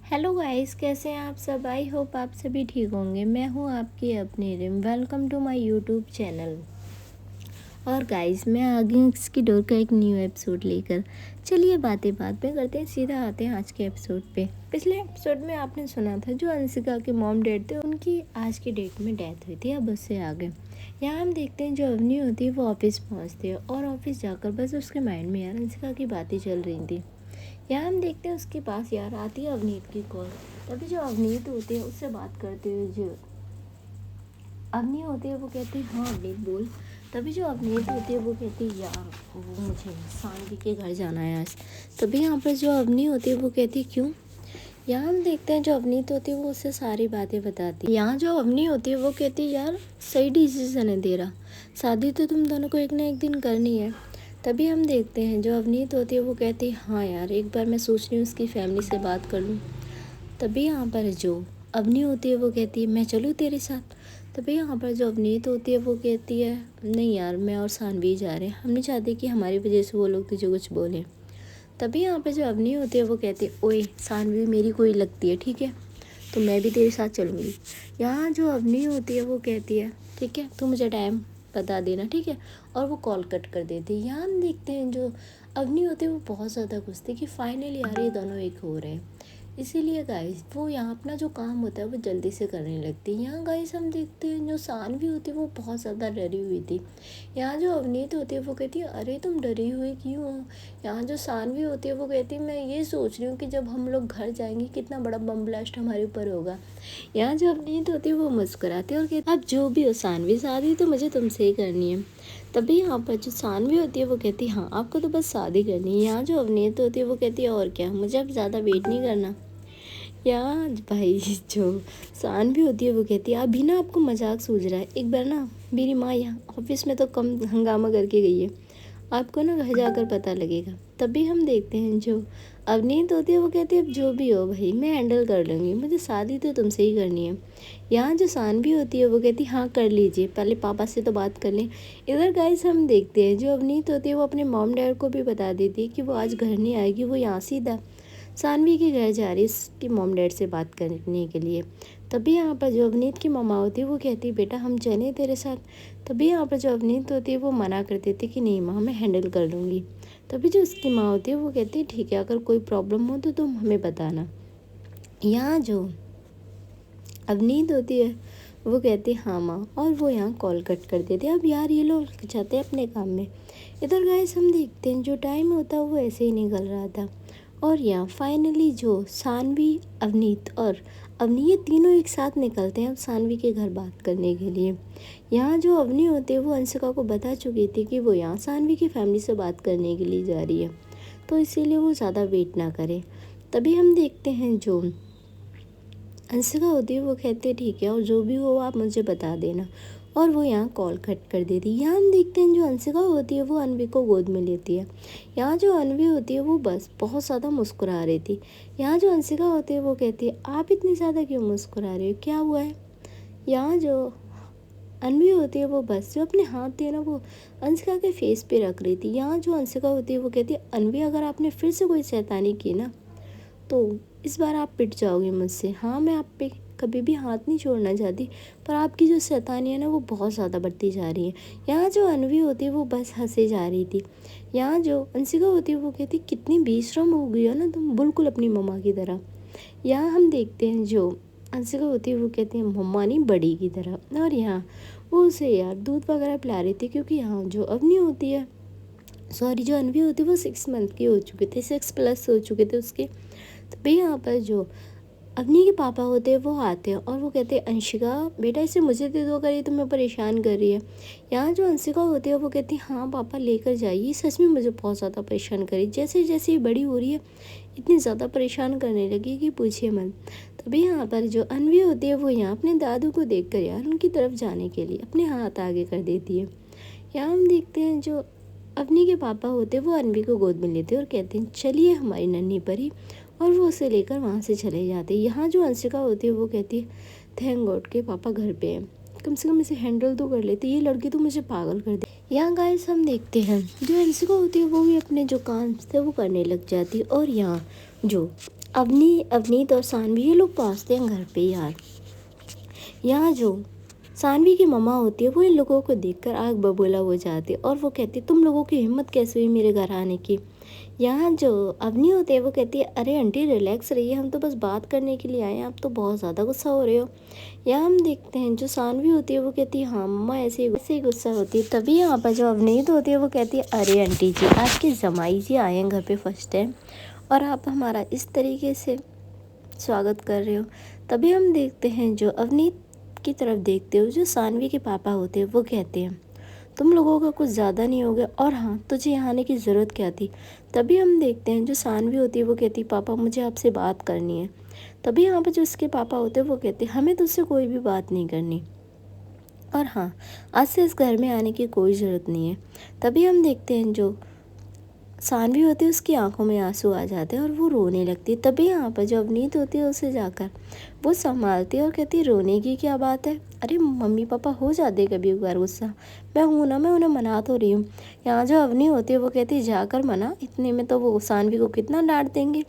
Hello guys, कैसे हैं आप सब। आई होप आप सभी ठीक होंगे। मैं हूं आपकी अपनी Rim. Welcome to my YouTube channel. और गाइस, मैं आ गई हूँ इसकी डोर का एक न्यू एपिसोड लेकर। चलिए बातें बात पे करते हैं, सीधा आते हैं आज के एपिसोड पे। पिछले एपिसोड में आपने सुना था जो अंशिका के मॉम डैड थे उनकी आज की डेट में डेथ हुई थी। अब उससे आगे यहाँ हम देखते हैं जो अवनी होती है वो ऑफिस पहुँचती है और ऑफिस जाकर बस उसके माइंड में यार अंशिका की बातें चल रही थी। यहाँ हम देखते हैं उसके पास यार आती है अवनीत की कॉल। तभी जो अवनीत होती है उससे बात करते हुए जो अवनी होती है वो कहती है हाँ अवनीत बोल। तभी जो अवनीत होती है वो कहती है यार वो मुझे सानवी के घर जाना है आज। तभी यहाँ पर जो अवनी होती है वो कहती है क्यों। यहाँ हम देखते हैं जो अवनीत होती है वो उससे सारी बातें बताती है। यहाँ जो अवनी होती है वो कहती है यार सही डिसीजन है तेरा, शादी तो तुम दोनों को एक ना एक दिन करनी है। तभी हम देखते हैं जो अवनीत होती है वो कहती है हाँ यार एक बार मैं सोच रही हूँ उसकी फैमिली से बात कर लूँ। तभी यहाँ पर जो अवनी होती है वो कहती है मैं चलूँ तेरे साथ। तभी यहाँ पर जो अवनीत होती है वो कहती है नहीं यार मैं और सानवी जा रहे हैं, हम नहीं चाहते कि हमारी वजह से वो लोग तुझे कुछ बोलें। तभी यहाँ पे जो अवनी होती है वो कहती है ओए सानवी मेरी कोई लगती है ठीक है, तो मैं भी तेरे साथ चलूँगी। यहाँ जो अवनी होती है वो कहती है ठीक है तू मुझे टाइम बता देना ठीक है, और वो कॉल कट कर देती है। यहाँ हम देखते हैं जो अवनी होती है वो बहुत ज़्यादा खुश थी कि फाइनली यार ये दोनों एक हो रहे हैं। इसीलिए गाइस वो यहाँ अपना जो काम होता है वो जल्दी से करने लगती है। यहाँ गाइस हम देखते हैं जो सानवी होती है वो बहुत ज़्यादा डरी हुई थी। यहाँ जो अवनीत होती है वो कहती है अरे तुम डरी हुई क्यों हो। यहाँ जो सानवी होती है वो कहती है मैं ये सोच रही हूँ कि जब हम लोग घर जाएंगे कितना बड़ा बम ब्लास्ट हमारे ऊपर होगा। यहाँ जो अवनीत होती है वो मुस्कुराती है और कहती है अब जो भी हो सानवी शादी तो मुझे तुमसे ही करनी है। तभी यहाँ पर जो सानवी होती है वो कहती है हाँ आपको तो बस शादी करनी है। यहाँ जो अवनीत होती है वो कहती है और क्या, मुझे अब ज़्यादा वेट नहीं करना। यहाँ भाई जो सानवी होती है वो कहती है अभी ना आपको मजाक सूझ रहा है, एक बार ना मेरी माँ यहाँ ऑफिस में तो कम हंगामा करके गई है, आपको ना घर जाकर पता लगेगा। तभी हम देखते हैं जो अवनीत होती है वो कहती है अब जो भी हो भाई मैं हैंडल कर लूँगी, मुझे शादी तो तुमसे ही करनी है। यहाँ जो सानवी होती है वो कहती है हाँ कर लीजिए, पहले पापा से तो बात कर लें। इधर गाइस हम देखते हैं जो अवनीत होती है वो अपने मॉम डैड को भी बता देती है कि वो आज घर नहीं आएगी, वो यहाँ सीधा सानवी के घर जा रही है इसकी मॉम डैड से बात करने के लिए। तभी यहाँ पर जो अवनीत की मम्मा होती है वो कहती है बेटा हम चलें तेरे साथ। तभी यहाँ पर जो अवनीत होती है वो मना कर देती है कि नहीं माँ मैं हैंडल कर लूँगी। तभी जो उसकी माँ होती है वो कहती है ठीक है अगर कोई प्रॉब्लम हो तो तुम हमें बताना। यहाँ जो अवनीत होती है वो कहती है हाँ माँ, और वो यहाँ कॉल कट कर देते हैं। अब यार ये लोग जाते हैं अपने काम में। इधर गाइस हम देखते हैं जो टाइम होता है वो ऐसे ही निकल रहा था और यहाँ फाइनली जो सानवी अवनीत और अवनी ये तीनों एक साथ निकलते हैं अब सानवी के घर बात करने के लिए। यहाँ जो अवनी होती है वो अंशिका को बता चुकी थी कि वो यहाँ सानवी की फैमिली से बात करने के लिए जा रही है, तो इसीलिए वो ज़्यादा वेट ना करे। तभी हम देखते हैं जो अंशिका होती है वो कहती है ठीक है और जो भी हो आप मुझे बता देना, और वो यहाँ कॉल कट कर देती है। यहाँ हम देखते हैं जो अंशिका होती है वो अनवी को गोद में लेती है। यहाँ जो अनवी होती है वो बस बहुत ज़्यादा मुस्कुरा रही थी। यहाँ जो अंशिका होती है वो कहती है आप इतनी ज़्यादा क्यों मुस्कुरा रही हो, क्या हुआ है। यहाँ जो अनवी होती है वो बस जो अपने हाथ थे ना वो अंशिका के फेस पे रख रही थी। यहाँ जो अंशिका होती है वो कहती है अनवी अगर आपने फिर से कोई शैतानी की ना तो इस बार आप पिट जाओगे मुझसे। हाँ मैं आप पे कभी भी हाथ नहीं छोड़ना चाहती, पर आपकी जो शैतानी है ना वो बहुत ज़्यादा बढ़ती जा रही है। यहाँ जो अनवी होती है वो बस हंसे जा रही थी। यहाँ जो अंशिका होती है वो कहती कितनी बेशरम हो गई है ना तुम, बिल्कुल अपनी मम्मा की तरह। यहाँ हम देखते हैं जो अंशिका होती है वो कहती है मम्मा नहीं बड़ी की तरह, और यहाँ वो उसे यार दूध वगैरह पिला रही थी क्योंकि यहाँ जो अवनी होती है सॉरी जो अनवी होती है वो 6 मंथ की हो चुके थे, 6+ हो चुके थे उसके। तभी यहाँ पर जो अवनी के पापा होते हैं वो आते हैं और वो कहते हैं अंशिका बेटा इसे मुझे दे दो अगर ये तुम्हें परेशान कर रही है। यहाँ जो अंशिका होती है वो कहती है हाँ पापा लेकर जाइए, सच में मुझे बहुत ज़्यादा परेशान करी, जैसे जैसे ये बड़ी हो रही है इतनी ज़्यादा परेशान करने लगी कि पूछिए मत। तभी यहाँ पर जो अनवी होती है वो यहाँ अपने दादू को देख कर यार उनकी तरफ जाने के लिए अपने हाथ आगे कर देती है। यहाँ हम देखते हैं जो अवनी के पापा होते हैं वो अनवी को गोद में लेते हैं और कहते हैं चलिए हमारी नन्ही परी, और वो उसे लेकर वहाँ से चले जाते हैं। यहाँ जो अंशिका होती है वो कहती है थैंक गॉड के पापा घर पे हैं, कम से कम इसे हैंडल तो कर लेते, ये लड़की तो मुझे पागल कर दे। यहाँ गाइस हम देखते हैं जो अंशिका होती है वो भी अपने जो काम थे वो करने लग जाती है, और यहाँ जो अवनीत और सानवी ये लोग पहुँचते हैं घर पे यार। यहाँ जो सानवी की मम्मा होती है वो इन लोगों को देखकर आग बबूला हो जाती है और वो कहती है तुम लोगों की हिम्मत कैसे हुई मेरे घर आने की। यहाँ जो अवनी होती है वो कहती है अरे आंटी रिलैक्स रहिए, हम तो बस बात करने के लिए आए हैं, आप तो बहुत ज़्यादा गुस्सा हो रहे हो। यहाँ हम देखते हैं जो सानवी होती है वो कहती है हाँ मम्मा ऐसे ही गुस्सा होती है। तभी यहाँ पर जो अवनीत होती है वो कहती है अरे आंटी जी आपके जमाई जी आए हैं घर पे फर्स्ट टाइम और आप हमारा इस तरीके से स्वागत कर रहे हो। तभी हम देखते हैं जो अवनीत की तरफ देखते हो जो सानवी के पापा होते हैं वो कहते हैं तुम लोगों का कुछ ज़्यादा नहीं हो गया और हाँ तुझे यहाँ आने की ज़रूरत क्या थी। तभी हम देखते हैं जो सानवी होती है वो कहती है पापा मुझे आपसे बात करनी है। तभी यहाँ पर जो उसके पापा होते हैं वो कहते हैं हमें तुझसे कोई भी बात नहीं करनी और हाँ आज से इस घर में आने की कोई ज़रूरत नहीं है। तभी हम देखते हैं जो सानवी होती है उसकी आंखों में आंसू आ जाते हैं और वो रोने लगती है। तभी यहाँ पर जो अवनीत होती है उसे जाकर वो संभालती है और कहती है रोने की क्या बात है, अरे मम्मी पापा हो जाते कभी एक बार गुस्सा, मैं हूँ ना, मैं उन्हें मना तो रही हूँ। यहाँ जो अवनी होती है वो कहती है जाकर मना, इतने में तो वो सानवी को कितना डांट देंगे।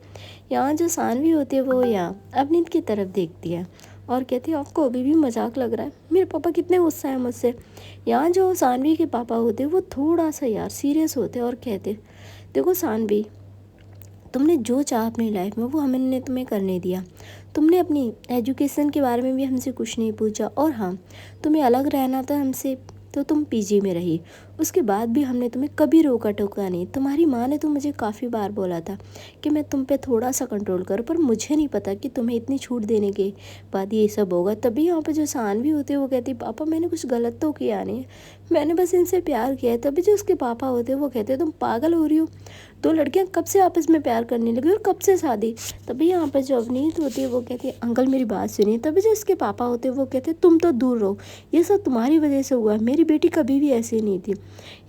यहाँ जो सानवी होती है वो यहाँ अवनीत की तरफ देखती है और कहती है आपको अभी भी मजाक लग रहा है, मेरे पापा कितने गुस्सा है मुझसे। यहाँ जो सानवी के पापा होते हैं वो थोड़ा सा यार सीरियस होते हैं और कहते देखो सानवी तुमने जो चाहा अपनी लाइफ में वो हमने तुम्हें करने दिया, तुमने अपनी एजुकेशन के बारे में भी हमसे कुछ नहीं पूछा और हाँ तुम्हें अलग रहना था हमसे तो तुम पीजी में रही, उसके बाद भी हमने तुम्हें कभी रोका टोका नहीं। तुम्हारी माँ ने तो मुझे काफ़ी बार बोला था कि मैं तुम पे थोड़ा सा कंट्रोल करूँ, पर मुझे नहीं पता कि तुम्हें इतनी छूट देने के बाद ये सब होगा। तभी यहाँ पे जो सानवी होते हैं वो कहती पापा मैंने कुछ गलत तो किया नहीं, मैंने बस इनसे प्यार किया है। तभी जो उसके पापा होते हैं वो कहते हैं तुम पागल हो रही हो, दो लड़कियां कब से आपस में प्यार करने लगी और कब से शादी। तभी यहाँ पर जो अवनीत होती है वो कहती है अंकल मेरी बात सुनिए। तभी जो इसके पापा होते हैं वो कहते हैं तुम तो दूर रहो, ये सब तुम्हारी वजह से हुआ, मेरी बेटी कभी भी ऐसी नहीं थी।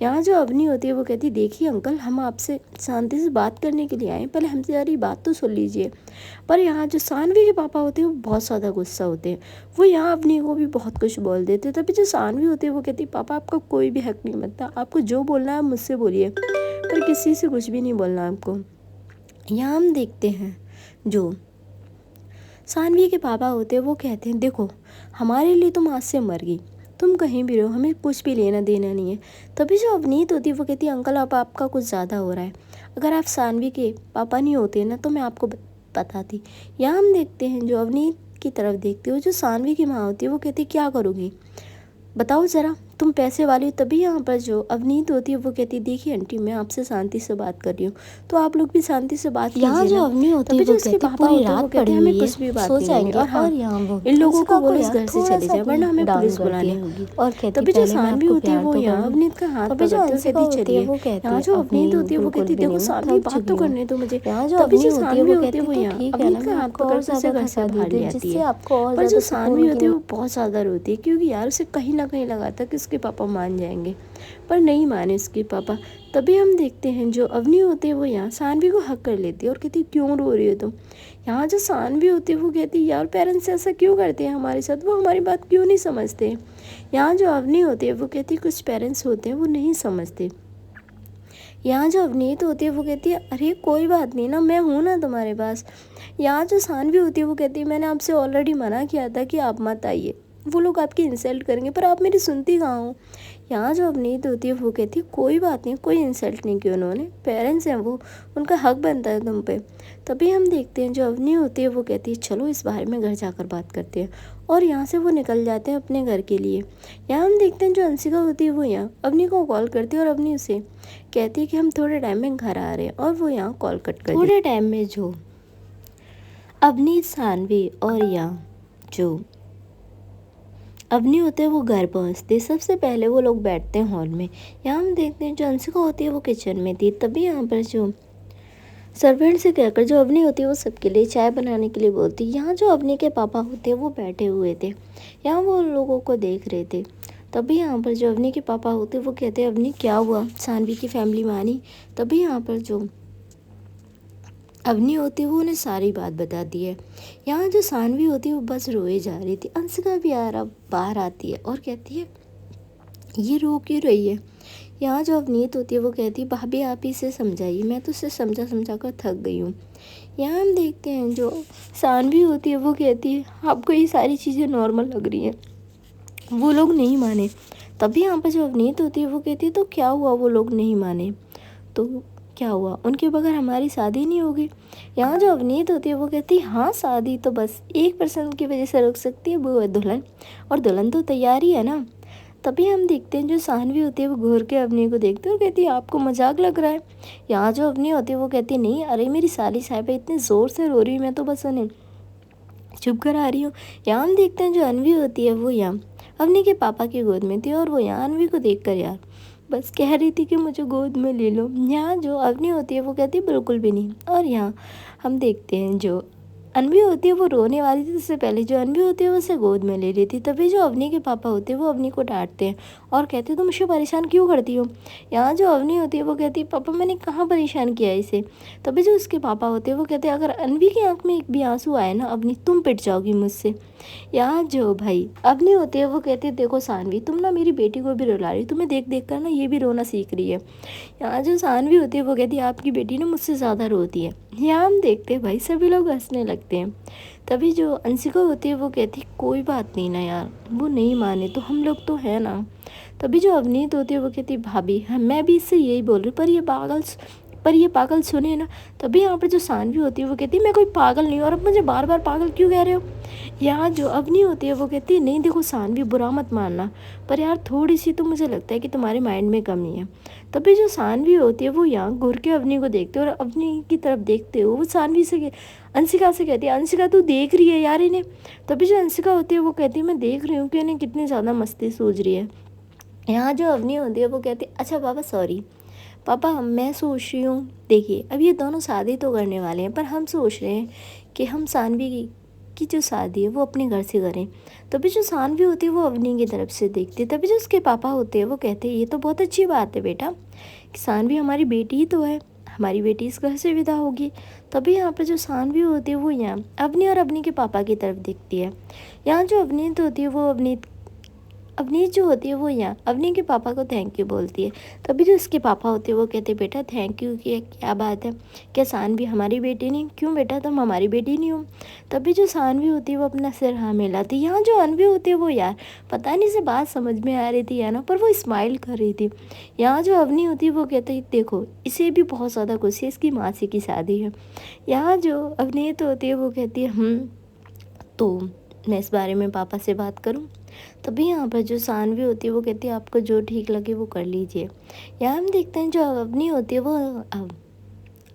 यहाँ जो अवनी होती है वो कहती है देखिए अंकल हम आपसे शांति से बात करने के लिए आए, पहले हमसे सारी बात तो सुन लीजिए। पर यहाँ जो सानवी के पापा होते हैं वो बहुत ज़्यादा गुस्सा होते हैं, वो यहाँ अवनी को भी बहुत कुछ बोल देते हैं। तभी जो सानवी होती है वो कहती है पापा आपका कोई भी हक नहीं बनता, आपको जो बोलना है मुझसे बोलिए, पर किसी से कुछ भी नहीं बोलना आपको। यहाँ हम देखते हैं जो सानवी के पापा होते हैं वो कहते हैं देखो हमारे लिए तुम आज से मर गई, तुम कहीं भी रहो, हमें कुछ भी लेना देना नहीं है। तभी जो अवनीत होती है वो कहती है अंकल आप आपका कुछ ज़्यादा हो रहा है, अगर आप सानवी के पापा नहीं होते ना तो मैं आपको बताती। यहाँ हम देखते हैं जो अवनीत की तरफ देखते हो जो सानवी की माँ होती है वो कहती है क्या करोगी बताओ ज़रा, तुम पैसे वाली हो। तभी यहाँ पर जो अवनीत होती है वो कहती है देखिए आंटी मैं आपसे शांति से बात कर रही हूँ तो आप लोग भी शांति से बात कीजिए। यहाँ जो अवनी होती है वो कहती है पूरी रात पड़ी हुई है, कुछ भी बात सो जाएंगे और यहाँ वो इन लोगों को बोलो इस घर से चले जाए वरना हमें पुलिस बुलानी होगी। और तभी जो सानवी होती है वो यहाँ अवनीत का हाथ पकड़ती है वो कहती है यहाँ जो अवनीत होती है वो कहती है देखो सानवी बात तो करने दो मुझे। यहाँ जो अवनी होती है वो कहती है वो यहाँ अवनीत का हाथ पकड़ कर उसे घर से बाहर ले आती है। पर जो सानवी होती है वो बहुत ज़्यादा रोती है क्योंकि यार उसे कहीं ना कहीं लगा था कि उसके पापा मान जाएंगे, पर नहीं माने उसके पापा। तभी हम देखते हैं जो अवनी होती है वो यहाँ सानवी को हक कर लेती है और कहती है क्यों रो रही हो तुम। यहाँ जो सानवी होती है वो कहती है यार पेरेंट्स ऐसा क्यों करते हैं हमारे साथ, वो हमारी बात क्यों नहीं समझते। यहाँ जो अवनी होती है वो कहती है कुछ पेरेंट्स होते हैं वो नहीं समझते। यहाँ जो अवनीत होती है वो कहती है अरे कोई बात नहीं ना, मैं हूँ ना तुम्हारे पास। यहाँ जो सानवी होती है वो कहती है मैंने आपसे ऑलरेडी मना किया था कि आप मत आइए, वो लोग आपकी इंसल्ट करेंगे, पर आप मेरी सुनती कहाँ हो। यहाँ जो अवनीत होती है वो कहती है कोई बात नहीं, कोई इंसल्ट नहीं की उन्होंने, पेरेंट्स हैं वो, उनका हक बनता है तुम पे। तभी हम देखते हैं जो अवनी होती है वो कहती है चलो इस बारे में घर जाकर बात करते हैं, और यहाँ से वो निकल जाते हैं अपने घर के लिए। यहाँ हम देखते हैं जो अंशिका होती है वो यहाँ अवनी को कॉल करती है और अवनी उसे कहती है कि हम थोड़े टाइम में घर आ रहे हैं, और वो यहाँ कॉल कट कर थोड़े टाइम में जो अवनी सानवी और यहाँ जो अवनी होते हैं वो घर पहुंचते, सबसे पहले वो लोग बैठते हैं हॉल में। यहाँ हम देखते हैं जो अंशिका होती है वो किचन में थी। तभी यहाँ पर जो सर्वेंट से कहकर जो अवनी होती है वो सबके लिए चाय बनाने के लिए बोलती है। यहाँ जो अवनी के पापा होते हैं वो बैठे हुए थे, यहाँ वो लोगों को देख रहे थे। तभी यहाँ पर जो अवनी के पापा होते हैं वो कहते हैं अवनी क्या हुआ, सानवी की फैमिली मानी। तभी यहाँ पर जो अवनी होती है वो उन्हें सारी बात बताती है। यहाँ जो सानवी होती है वो बस रोए जा रही थी। अंशिका भी बाहर आती है और कहती है ये रो क्यों रही है। यहाँ जो अवनीत होती है वो कहती है भाभी आप ही से समझाइए, मैं तो उसे समझा समझा कर थक गई हूँ। यहाँ हम देखते हैं जो सानवी होती है वो कहती है आपको ये सारी चीज़ें नॉर्मल लग रही हैं। वो लोग नहीं माने। तभी यहाँ पर जो अवनीत होती है वो कहती है तो क्या हुआ, वो लोग नहीं माने तो क्या हुआ, उनके बगैर हमारी शादी नहीं होगी। यहाँ जो अवनीत होती है वो कहती है हाँ शादी तो बस 1% की वजह से रुक सकती है, वो है दुल्हन, और दुल्हन तो तैयार ही है ना। तभी हम देखते हैं जो सानवी होती है वो घूर के अवनी को देखती है और कहती है आपको मजाक लग रहा है। यहाँ जो अवनी होती है वो कहती है नहीं, अरे मेरी साली साहिबा इतने ज़ोर से रो रही है, मैं तो बस उन्हें चुप करा रही हूँ। यहाँ हम देखते हैं जो अनवी होती है वो यहाँ अवनी के पापा की गोद में थी और वो यहाँ अनवी को देख कर यार बस कह रही थी कि मुझे गोद में ले लो। यहाँ जो अवनी होती है वो कहती है बिल्कुल भी नहीं। और यहाँ हम देखते हैं जो अनवी होती है वो रोने वाली थी, इससे पहले जो अनवी होती है वो उसे गोद में ले रही थी। तभी जो अवनी के पापा होते हैं वो अवनी को डांटते हैं और कहते हैं तुम मुझे परेशान क्यों करती हो। यहाँ जो अवनी होती है वो कहती है पापा मैंने कहाँ परेशान किया है इसे। तभी जो उसके पापा होते हैं वो कहते हैं अगर अनवी की आंख में एक भी आंसू आए ना अवनी तुम पिट जाओगी मुझसे। यहाँ जो भाई अवनी होती है वो कहती है देखो सानवी तुम ना मेरी बेटी को भी रुला रही हो, तुम्हें देख देख कर ना ये भी रोना सीख रही है। यहाँ जो सानवी होती है वो कहती है आपकी बेटी ना मुझसे ज़्यादा रोती है। यहाँ हम देखते हैं भाई सभी लोग हंसने लगते हैं। तभी जो अंशिका होती है वो कहती है कोई बात नहीं ना यार, वो नहीं माने तो हम लोग तो है ना। तभी जो अवनीत होती है वो कहती है भाभी हाँ मैं भी इससे यही बोल रही हूँ पर ये पागल सुने ना। तभी यहाँ पर जो सानवी होती है वो कहती है मैं कोई पागल नहीं हूँ और अब मुझे बार बार पागल क्यों कह रहे हो। यहाँ जो अवनी होती है वो कहती है नहीं देखो सानवी बुरा मत मानना, पर यार थोड़ी सी तो मुझे लगता है कि तुम्हारे माइंड में कमी है। तभी जो सानवी होती है वो यहाँ घूर के अवनी को देखते और अवनी की तरफ देखते हो वो सानवी से अंशिका से कहती है अंशिका तू देख रही है यार इन्हें। तभी जो अंशिका होती है वो कहती है मैं देख रही हूँ कि इन्हें कितनी ज़्यादा मस्ती सूझ रही है। यहाँ जो अवनी होती है वो कहती है अच्छा पापा सॉरी पापा मैं सोच रही हूँ देखिए अब ये दोनों शादी तो करने वाले हैं पर हम सोच रहे हैं कि हम सानवी की जो शादी है वो अपने घर से करें। तभी जो सानवी होती है वो अवनी की तरफ से देखती है। तभी जो उसके पापा होते हैं वो कहते हैं ये तो बहुत अच्छी बात है बेटा कि सानवी हमारी बेटी ही तो है, हमारी बेटी इस घर से विदा होगी। तभी यहाँ पर जो सानवी होती है वो यहाँ अवनी और अवनी के पापा की तरफ देखती है। यहाँ जो अवनीत होती है वो अवनीत जो होती है वो यहाँ अवनी के पापा को थैंक यू बोलती है। तभी जो उसके पापा होते हैं वो कहते हैं बेटा थैंक यू की क्या बात है, क्या सानवी हमारी बेटी नहीं, क्यों बेटा तुम हमारी बेटी नहीं हो। तभी जो सानवी होती है वो अपना सिर हाँ मिलाती। यहाँ जो अनवी होती है वो यार पता नहीं से बात समझ में आ रही थी या ना, पर वो स्माइल कर रही थी। यहाँ जो अवनी होती है वो कहती है देखो इसे भी बहुत ज़्यादा खुशी है, इसकी मासी की शादी है। यहाँ जो अवनीत होती है वो कहती है तो मैं इस बारे में पापा से बात करूं। तभी यहाँ पर जो सानवी होती है वो कहती है आपको जो ठीक लगे वो कर लीजिए। यहाँ हम देखते हैं जो अवनी होती है वो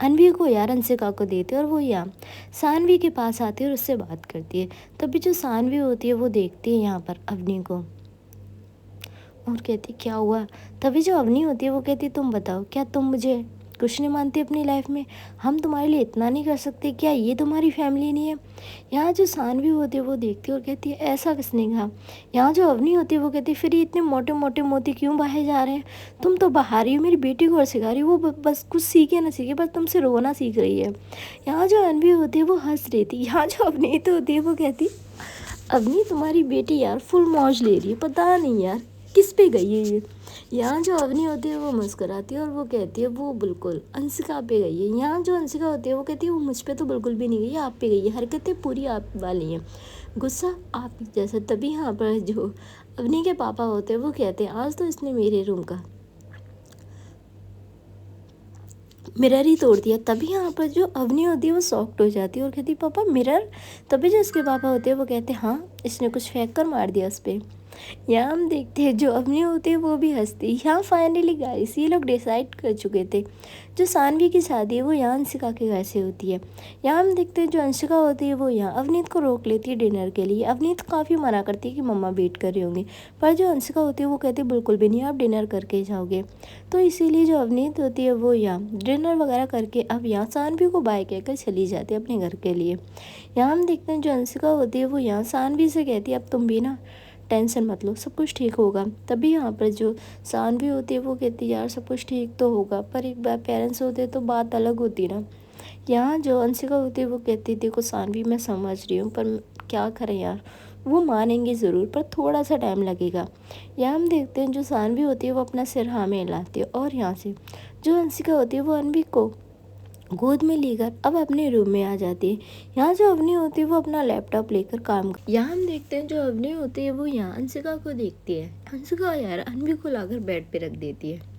अनवी को यार अंशिका को देती है और वो यहाँ सानवी के पास आती है और उससे बात करती है। तभी जो सानवी होती है वो देखती है यहाँ पर अवनी को और कहती क्या हुआ। तभी जो अवनी होती है वो कहती तुम बताओ क्या तुम मुझे कुछ नहीं मानती अपनी लाइफ में, हम तुम्हारे लिए इतना नहीं कर सकते, क्या ये तुम्हारी फैमिली नहीं है। यहाँ जो सानवी होती है वो देखती है और कहती है ऐसा किसने कहा। यहाँ जो अवनी होती है वो कहती है फिर ये इतने मोटे मोटे मोती क्यों बहाए जा रहे हैं, तुम तो बहा रही हो मेरी बेटी को और सिखा रही हो, वो बस कुछ सीखे ना सीखे बस तुमसे रोना सीख रही है। यहाँ जो अनवी होती है वो हंस रही थी। यहाँ जो अवनीत होती है वो कहती अवनी तुम्हारी बेटी यार फुल मौज ले रही है, पता नहीं यार किस पे गई है ये। यहाँ जो अवनी होती है वो मुस्कुराती है और वो कहती है वो बिल्कुल अंशिका पे गई है। यहाँ जो अंशिका होती है वो कहती है वो मुझ पे तो बिल्कुल भी नहीं गई है, आप पे गई है, हरकतें पूरी आप वाली हैं, गुस्सा आप जैसा। तभी यहाँ पर जो अवनी के पापा होते हैं वो कहते हैं आज तो इसने मेरे रूम का मिरर ही तोड़ दिया। तभी यहाँ पर जो अवनी होती है वो शॉक्ड हो जाती है और कहती है पापा मिरर। तभी जो इसके पापा होते हैं वो कहते हैं हाँ इसने कुछ फेंक कर मार दिया उस पर। यहाँ हम देखते हैं जो अवनी होती है वो भी हंसती। यहाँ फाइनली गाइस ये लोग डिसाइड कर चुके थे जो सानवी की शादी है वो यहाँ अंशिका के घर से होती है। यहाँ हम देखते हैं जो अंशिका होती है वो यहाँ अवनीत को रोक लेती है डिनर के लिए। अवनीत काफ़ी मना करती है कि मम्मा वेट कर रही होंगी, पर जो अंशिका होती है वो कहती है बिल्कुल भी नहीं, आप डिनर करके जाओगे। तो इसीलिए जो अवनीत होती है वो यहाँ डिनर वगैरह करके अब यहाँ सानवी को बाय कहकर चली जाती है अपने घर के लिए। यहाँ हम देखते हैं जो अंशिका होती है वो यहाँ सानवी से कहती है अब तुम भी ना टेंशन मत लो, सब कुछ ठीक होगा। तभी यहाँ पर जो सानवी होती है वो कहती है यार सब कुछ ठीक तो होगा, पर एक बार पेरेंट्स होते तो बात अलग होती ना। यहाँ जो अंशिका होती है वो कहती देखो सानवी मैं समझ रही हूँ पर क्या करें यार, वो मानेंगे ज़रूर पर थोड़ा सा टाइम लगेगा। यहाँ हम देखते हैं जो सानवी होती है वो अपना सिर हाँ में हिलाती है और यहाँ से जो अंशिका होती है वो अनवी को गोद में लेकर अब अपने रूम में आ जाती है। यहाँ जो अवनी होती है वो अपना लैपटॉप लेकर काम कर, यहाँ हम देखते हैं जो अवनी होती है वो यहाँ अंशिका को देखती है। अंशिका यार अनवी को लाकर बेड पे रख देती है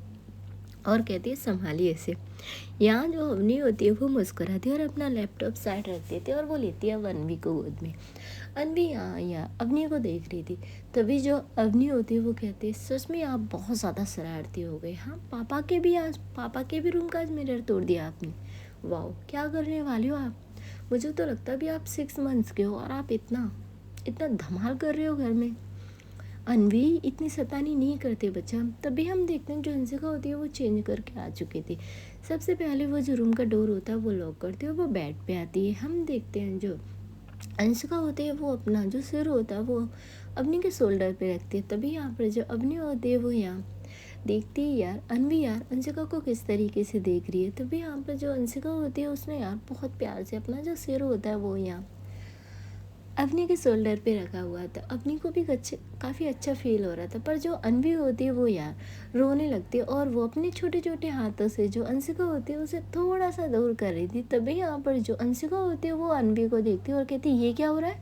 और कहती है संभालिए इसे। यहाँ जो अवनी होती है वो मुस्कुराती है और अपना लैपटॉप साइड रख देती है और वो लेती है अब अनवी को गोद में। अनवी यहाँ अवनी को देख रही थी, तभी जो अवनी होती है वो कहती है सच में आप बहुत ज़्यादा शरारती हो गए। हाँ, पापा के भी रूम का आज मिरर तोड़ दिया आपने। वाह, क्या करने वाले हो आप। मुझे तो लगता भी आप 6 मंथ्स के हो और आप इतना इतना धमाल कर रहे हो घर में। अनवी इतनी शैतानी नहीं करते बच्चा। तभी हम देखते हैं जो अंशिका होती है वो चेंज करके आ चुकी थी। सबसे पहले वो जो रूम का डोर होता है वो लॉक करती है और वो बेड पे आती है। हम देखते हैं जो अंशिका होती है वो अपना जो सिर होता है वो अवनी के शोल्डर पे रखती है। तभी यहाँ पर जो अवनी होती है वो यहाँ देखती है यार अनवी यार अंशिका को किस तरीके से देख रही है। तभी यहाँ पर जो अंशिका होती है उसने यार बहुत प्यार से अपना जो सिर होता है वो यहाँ अवनी के शोल्डर पे रखा हुआ था। अवनी को भी काफ़ी अच्छा फील हो रहा था, पर जो अनवी होती है वो यार रोने लगती है और वो अपने छोटे छोटे हाथों से जो अंशिका होती है उसे थोड़ा सा दूर कर रही थी। तभी यहाँ पर जो अंशिका होती है वो अनवी को देखती है और कहती है ये क्या हो रहा है।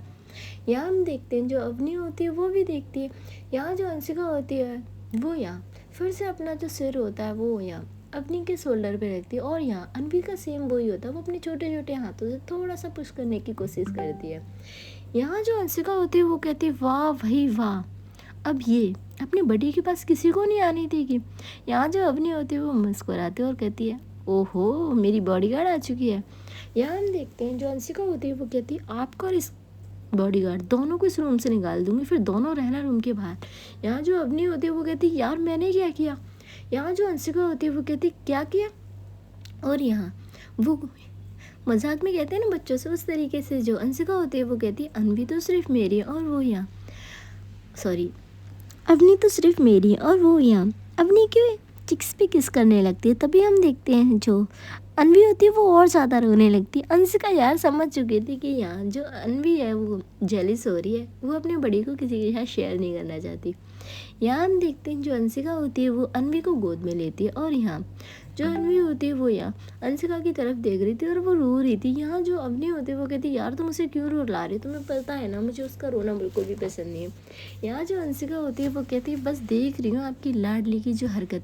यहाँ हम देखते हैं जो अवनी होती है वो भी देखती है। यहाँ जो अंशिका होती है वो यहाँ फिर से अपना जो सिर होता है वो यहाँ अवनी के शोल्डर पे रखती है और यहाँ अनवी का सेम वही होता है, वो अपने छोटे छोटे हाथों से थोड़ा सा पुश करने की कोशिश करती है। यहाँ जो अंशिका होती है वो कहती है वाह भाई वाह, अब ये अपनी बड़ी के पास किसी को नहीं आनी थी कि। यहाँ जो अवनी होती है वो मुस्कुराती है और कहती है ओहो मेरी बॉडीगार्ड आ चुकी है। यहाँ हम देखते हैं जो अंशिका होती है वो कहती है आपका और इस बॉडीगार्ड दोनों को इस रूम से निकाल दूंगी, फिर दोनों रहना रूम के बाहर। यहाँ जो अवनी होती है वो कहती है यार मैंने क्या किया। यहाँ जो अंशिका होती है वो कहती है क्या किया। और यहाँ वो मजाक में कहते हैं ना बच्चों से, उस तरीके से जो अंशिका होती है वो कहती है अनवी तो सिर्फ मेरी है और वो यहाँ अवनी तो सिर्फ मेरी है और वो यहाँ अवनी क्यों चिक्स पे किस करने लगती है। तभी हम देखते हैं जो अनवी होती है वो और ज़्यादा रोने लगती है। अंशिका यार समझ चुकी थी कि यहाँ जो अनवी है वो जेलिस हो रही है, वो अपने बड़ी को किसी के साथ शेयर नहीं करना चाहती। यहाँ हम देखते हैं जो अंशिका होती है वो अनवी को गोद में लेती है और यहाँ जो अनवी होती है वो यहाँ अंशिका की तरफ देख रही थी और वो रो रही थी। यहाँ जो अवनी होती है वो कहती यार तुम उसे क्यों रुला रही, तुम्हें पता है ना मुझे उसका रोना बिल्कुल भी पसंद नहीं है। यहाँ जो अंशिका होती है वो कहती है बस देख रही हूँ आपकी लाडली की जो हरकत,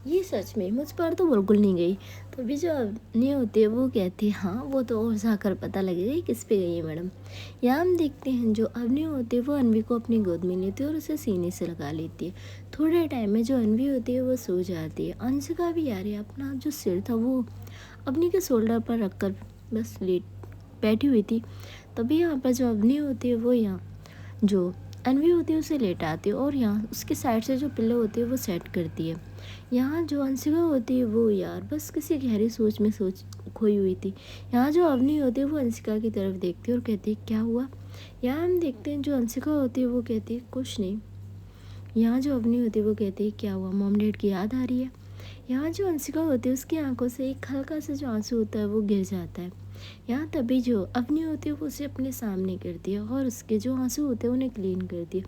ये सच में मुझ पर तो बिल्कुल नहीं गई। तभी जो अवनी होती है वो कहती है हाँ वो तो और जाकर पता लगेगा किस पे गई है मैडम। यहाँ हम देखते हैं जो अवनी होती है वो अनवी को अपनी गोद में लेती है और उसे सीने से लगा लेती है। थोड़े टाइम में जो अनवी होती है वो सो जाती है। अंशिका भी यार अपना जो सिर था वो अवनी के शोल्डर पर रखकर बस बैठी हुई थी। तभी यहाँ पर जो अवनी होती है वो यहाँ जो अनवी होती है उसे लेट आती है और यहाँ उसके साइड से जो पिल्लो होती है वो सेट करती है। यहाँ जो अंशिका होती है वो यार बस किसी गहरी सोच में खोई हुई थी। यहाँ जो अवनी होती है वो अंशिका की तरफ देखती है और कहती है क्या हुआ। यहाँ हम देखते हैं जो अंशिका होती है वो कहती है कुछ नहीं। यहाँ जो अवनी होती है वो कहती है क्या हुआ, मॉम डैड की याद आ रही है। यहाँ जो अंशिका होती है उसकी आंखों से एक हल्का सा जो आंसू होता है वो गिर जाता है। यहाँ तभी जो अवनी होती है वो उसे अपने सामने करती है और उसके जो आंसू होते हैं उन्हें क्लीन करती है,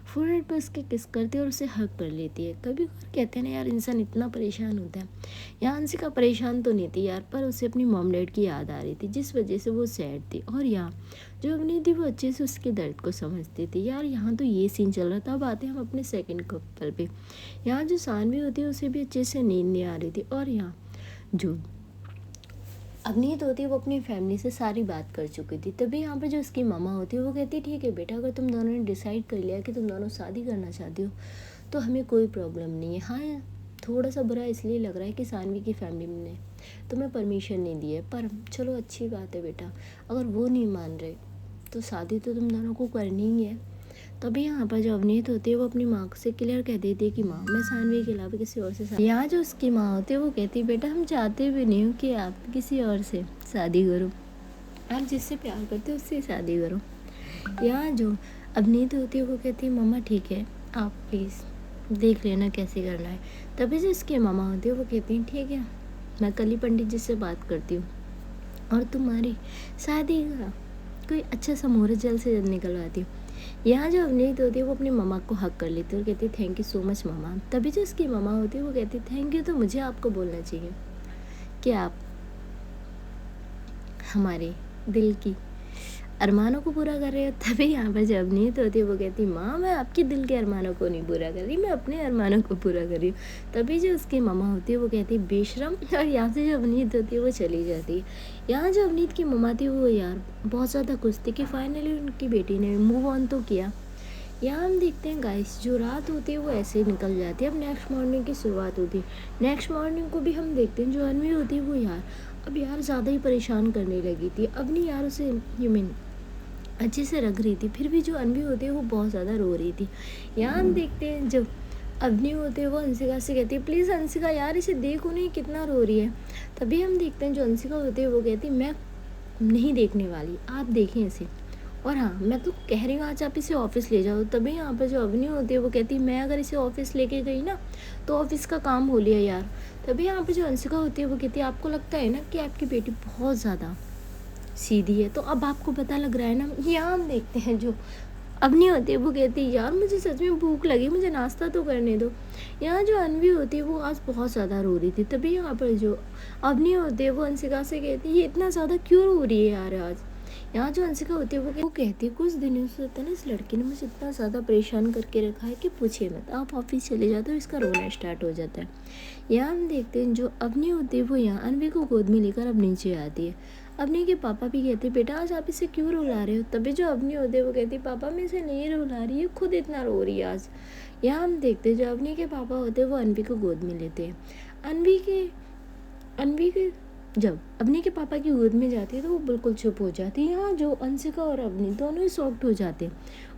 फोरहेड पर उसके किस करती है और उसे हग कर लेती है। कभी कभी कहते हैं ना यार इंसान इतना परेशान होता है। यहाँ अंशिका परेशान तो नहीं थी यार, पर उसे अपनी मॉम डैड की याद आ रही थी जिस वजह से वो सैड थी। और यहाँ जो अवनी थी वो अच्छे से उसके दर्द को समझती थी। यार यहाँ तो ये सीन चल रहा था। अब आते हैं हम अपने सेकंड कपल पे। यहाँ जो सानवी होती है उसे भी अच्छे से नींद नहीं आ रही थी और यहाँ जो अवनीत होती है वो अपनी फैमिली से सारी बात कर चुकी थी। तभी यहाँ पे जो उसकी मामा होती है वो कहती है ठीक है बेटा, अगर तुम दोनों ने डिसाइड कर लिया कि तुम दोनों शादी करना चाहती हो तो हमें कोई प्रॉब्लम नहीं है। हाँ, थोड़ा सा बुरा इसलिए लग रहा है कि सानवी की फैमिली ने तुम्हें परमिशन नहीं दी है, पर चलो अच्छी बात है बेटा, अगर वो नहीं मान रहे तो शादी तो तुम दोनों को करनी ही है। तभी यहाँ पर जो अवनीत होती है वो अपनी माँ से क्लियर कह देती है कि माँ मैं सानवी के अलावा किसी और से यहाँ जो उसकी माँ होती है वो कहती है बेटा हम चाहते भी नहीं हो कि आप किसी और से शादी करो, आप जिससे प्यार करते हो उससे शादी करो। यहाँ जो अवनीत होती है वो कहती है मामा ठीक है आप प्लीज़ देख लेना कैसे करना है। तभी जो उसकी मामा होती है वो कहती हैं ठीक है मैं कल ही पंडित जी से बात करती हूँ और तुम्हारी शादी का कोई अच्छा सा मुहूर्त जल्द से जल्द निकलवाती हूँ। यहाँ जो अवनीत होती है वो अपनी मम्मा को हक कर लेती है और कहती है थैंक यू सो मच मामा। तभी जो उसकी मम्मा होती है वो कहती है थैंक यू तो मुझे आपको बोलना चाहिए कि आप हमारे दिल की अरमानों को पूरा कर रहे हो। तभी यहाँ पर जब अवनीत होती है वो कहती माँ मैं आपके दिल के अरमानों को नहीं पूरा कर रही, मैं अपने अरमानों को पूरा कर रही हूँ। तभी जो उसकी मम्मा होती है वो कहती है बेशरम, और यहाँ से जो अवनीत होती है वो चली जाती है। यहाँ जो अवनीत की मम्मा थी वो यार बहुत ज़्यादा खुश थी कि फाइनली उनकी बेटी ने मूव ऑन तो किया। यहाँ हम देखते हैं गाइस जो रात होती है वो ऐसे ही निकल जाती है, अब नेक्स्ट मॉर्निंग की शुरुआत होती है। नेक्स्ट मॉर्निंग को भी हम देखते हैं जो अनवी होती है वो यार अब यार ज़्यादा ही परेशान करने लगी थी। अब नहीं यार उसे यू मीन अच्छे से रख रही थी, फिर भी जो अनवी होती है वो बहुत ज़्यादा रो रही थी। यहाँ हम देखते हैं जब अवनी होते हैं वो अंशिका से कहती है प्लीज़ अंशिका यार इसे देखो नहीं कितना रो रही है। तभी हम देखते हैं जो अंशिका होती है वो कहती है मैं नहीं देखने वाली, आप देखें इसे, और हाँ मैं तो कह रही हूँ आज आप इसे ऑफिस ले जाओ। तभी यहाँ पर जो अवनी होती है वो कहती है मैं अगर इसे ऑफिस लेके गई ना तो ऑफिस का काम हो लिया यार। तभी यहाँ पर जो अंशिका होती है वो कहती है आपको लगता है ना कि आपकी बेटी बहुत ज़्यादा सीधी है, तो अब आपको पता लग रहा है ना। यहाँ हम देखते हैं जो अवनी होती है वो कहती है यार मुझे सच में भूख लगी, मुझे नाश्ता तो करने दो। यहाँ जो अनवी होती है वो आज बहुत ज़्यादा रो रही थी। तभी यहाँ पर जो अवनी होती है वो अंशिका से कहती है ये इतना ज़्यादा क्यों रो रही है यार आज। यहाँ जो अंशिका होती है वो कहती है कुछ दिनों से होता है ना इस लड़की ने मुझे इतना ज़्यादा परेशान करके रखा है कि पूछिए मत, आप ऑफिस चले जाते हो इसका रोना स्टार्ट हो जाता है। यहाँ हम देखते हैं जो अवनी होती है वो यहाँ अनवी को गोद में लेकर अब नीचे आती है। अवनी के पापा भी कहते बेटा आज आप इसे क्यों रुला रहे हो। तभी जो अवनी होते हैं वो कहती पापा मैं इसे नहीं रुला रही है, खुद इतना रो रही है आज। यहाँ हम देखते हैं जो अवनी के पापा होते हैं वो अनवी को गोद में लेते हैं। अनवी के जब अवनी के पापा की गोद में जाती है तो वो बिल्कुल चुप हो जाती है। यहाँ जो अंशिका और अवनी दोनों ही शॉक्ड हो जाते हैं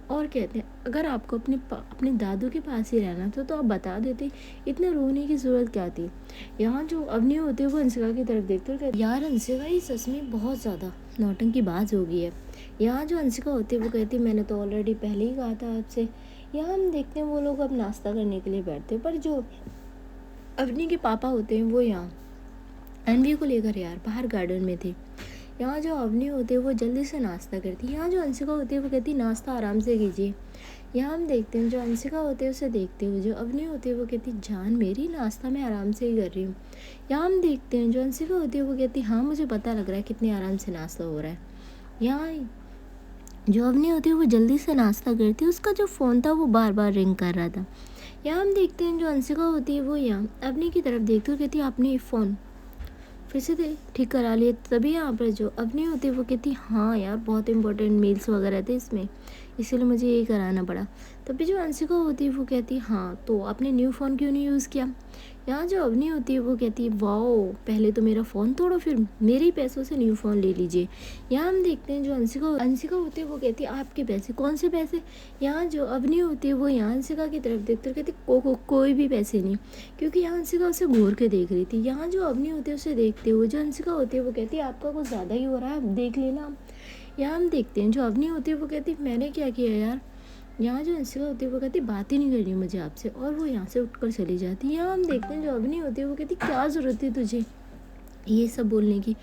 और कहते हैं अगर आपको अपने दादू के पास ही रहना था तो आप बता देते, इतना रोने की ज़रूरत क्या थी। यहाँ जो अवनी होती है वो अंशिका की तरफ देखते और कहते यार अंशिका ये सच में बहुत ज़्यादा नौटंकी बाज हो गई है। यहाँ जो अंशिका होती है वो कहती मैंने तो ऑलरेडी पहले ही कहा था आपसे। यहाँ हम देखते हैं वो लोग अब नाश्ता करने के लिए बैठते हैं, पर जो अवनी के पापा होते हैं वो यहाँ अनवी को लेकर यार बाहर गार्डन में थे। यहाँ जो अवनी होती है वो जल्दी से नाश्ता करती है। यहाँ जो अंशिका होती है वो कहती है नाश्ता आराम से कीजिए। यहाँ हम देखते हैं जो अंशिका होती है उसे देखते हुए जो अवनी होती है वो कहती है जान मेरी नाश्ता मैं आराम से ही कर रही हूँ। यहाँ हम देखते हैं जो अंशिका होती है वो कहती है हाँ मुझे पता लग रहा है कितने आराम से नाश्ता हो रहा है। यहाँ जो अवनी होती है वो जल्दी से नाश्ता करती है, उसका जो फ़ोन था वो बार बार रिंग कर रहा था। यहाँ हम देखते हैं जो अंशिका होती है वो यहाँ अवनी की तरफ देखती है, कहती है आपने फ़ोन फिर से ठीक करा लिए। तभी यहाँ पर जो अवनी होती है वो कहती हाँ यार बहुत इंपॉर्टेंट मेल्स वगैरह थे इसमें, इसीलिए मुझे यही कराना पड़ा। तभी जो अंशिका होती है वो कहती हाँ तो आपने न्यू फ़ोन क्यों नहीं यूज़ किया। यहाँ जो अवनी होती है वो कहती है वाओ पहले तो मेरा फ़ोन तोड़ो फिर मेरे ही पैसों से न्यू फ़ोन ले लीजिए। यहाँ हम देखते हैं जो अंशिका होती है वो कहती है आपके पैसे, कौन से पैसे। यहाँ जो अवनी होती है वो यहाँ अंशिका की तरफ देखते कहती कोई भी पैसे नहीं, क्योंकि यहाँ अंशिका उसे घूर के देख रही थी। यहाँ जो अवनी होती है उसे देखते हुए जो अंशिका होती है वो कहती है आपका कुछ ज़्यादा ही हो रहा है, देख लेना। यहाँ हम देखते हैं जो अवनी होती है वो कहती है मैंने क्या किया यार। यहाँ जो अंशिका होती है वो कहती बात ही नहीं करनी मुझे आपसे, और वो यहाँ से उठकर चली जाती है। यहाँ हम देखते हैं जो अवनी होती है वो कहती क्या ज़रूरत है तुझे ये सब बोलने की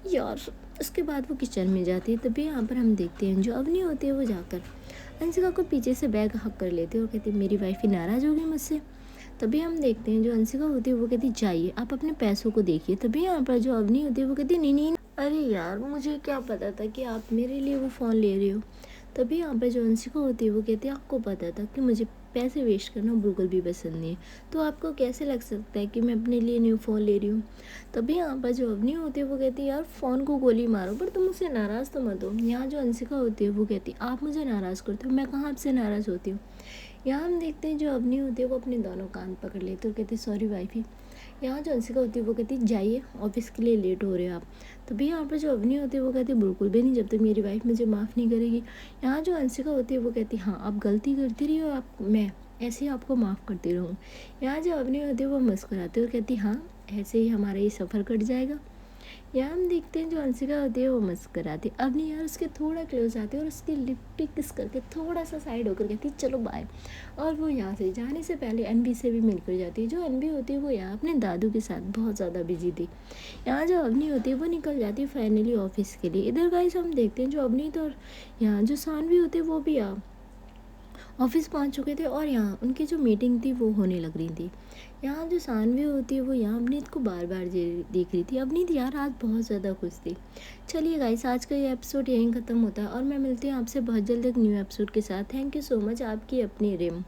यार। उसके बाद वो किचन में जाती है। तभी यहाँ पर हम देखते हैं जो अवनी होती है वो जाकर अंशिका को पीछे से बैग हक कर लेती है और कहती है मेरी वाइफ ही नाराज़ होगी मुझसे। तभी हम देखते हैं जो अंशिका होती है वो कहती जाइए आप अपने पैसों को देखिए। तभी यहाँ पर जो अवनी होती है वो कहती नहीं नहीं अरे यार मुझे क्या पता था कि आप मेरे लिए वो फ़ोन ले रहे हो। तभी यहाँ पर जो अंशिका होती है वो कहती है आपको पता था कि मुझे पैसे वेस्ट करना बिल्कुल भी पसंद नहीं है, तो आपको कैसे लग सकता है कि मैं अपने लिए न्यू फ़ोन ले रही हूँ। तभी यहाँ पर जो अवनी होती है वो कहती है यार फ़ोन को गोली मारो पर तुम मुझसे नाराज़ तो मत हो। यहाँ जो अंशिका होती है वो कहती है आप मुझे नाराज़ करते हो, मैं कहाँ आपसे नाराज़ होती हूँ। यहाँ हम देखते हैं जो अवनी होती है वो अपने दोनों कान पकड़ लेती है और कहती सॉरी वाइफी। यहाँ जो अंशिका होती है वो कहती जाइए ऑफिस के लिए लेट हो रहे हो आप। तभी यहाँ पर जो अवनी होती है वो कहती बिल्कुल भी नहीं जब तक मेरी वाइफ मुझे माफ़ नहीं करेगी। यहाँ जो अंशिका होती है वो कहती हाँ आप गलती करती रही हो, आप मैं ऐसे ही आपको माफ़ करती रहूँ। यहाँ जो अवनी होती है वो मुस्कुराती है और कहती हाँ ऐसे ही हमारा ये सफ़र कट जाएगा। यहाँ हम देखते हैं जो अंशिका होती है वो मुस्कुराती है। अवनी यार उसके थोड़ा क्लोज आती है और उसकी लिप पे किस करके थोड़ा सा साइड होकर कहती है चलो बाय, और वो यहाँ से जाने से पहले अनवी से भी मिलकर जाती है। जो अनवी होती है वो यहाँ अपने दादू के साथ बहुत ज़्यादा बिजी थी। यहाँ जो अवनी होती है वो निकल जाती है फाइनली ऑफिस के लिए। इधर गाइस हम देखते हैं जो अवनी तो और यहाँ जो सानवी होती है वो भी यहाँ ऑफिस पहुंच चुके थे और यहाँ उनकी जो मीटिंग थी वो होने लग रही थी। यहाँ जो सानवी होती है वो यहाँ अवनीत को बार बार देख रही थी। अवनीत यार आज बहुत ज़्यादा खुश थी। चलिए गाइस, आज का ये एपिसोड यहीं ख़त्म होता है और मैं मिलती हूँ आपसे बहुत जल्द एक न्यू एपिसोड के साथ। Thank you so much. आपकी अपनी रिम।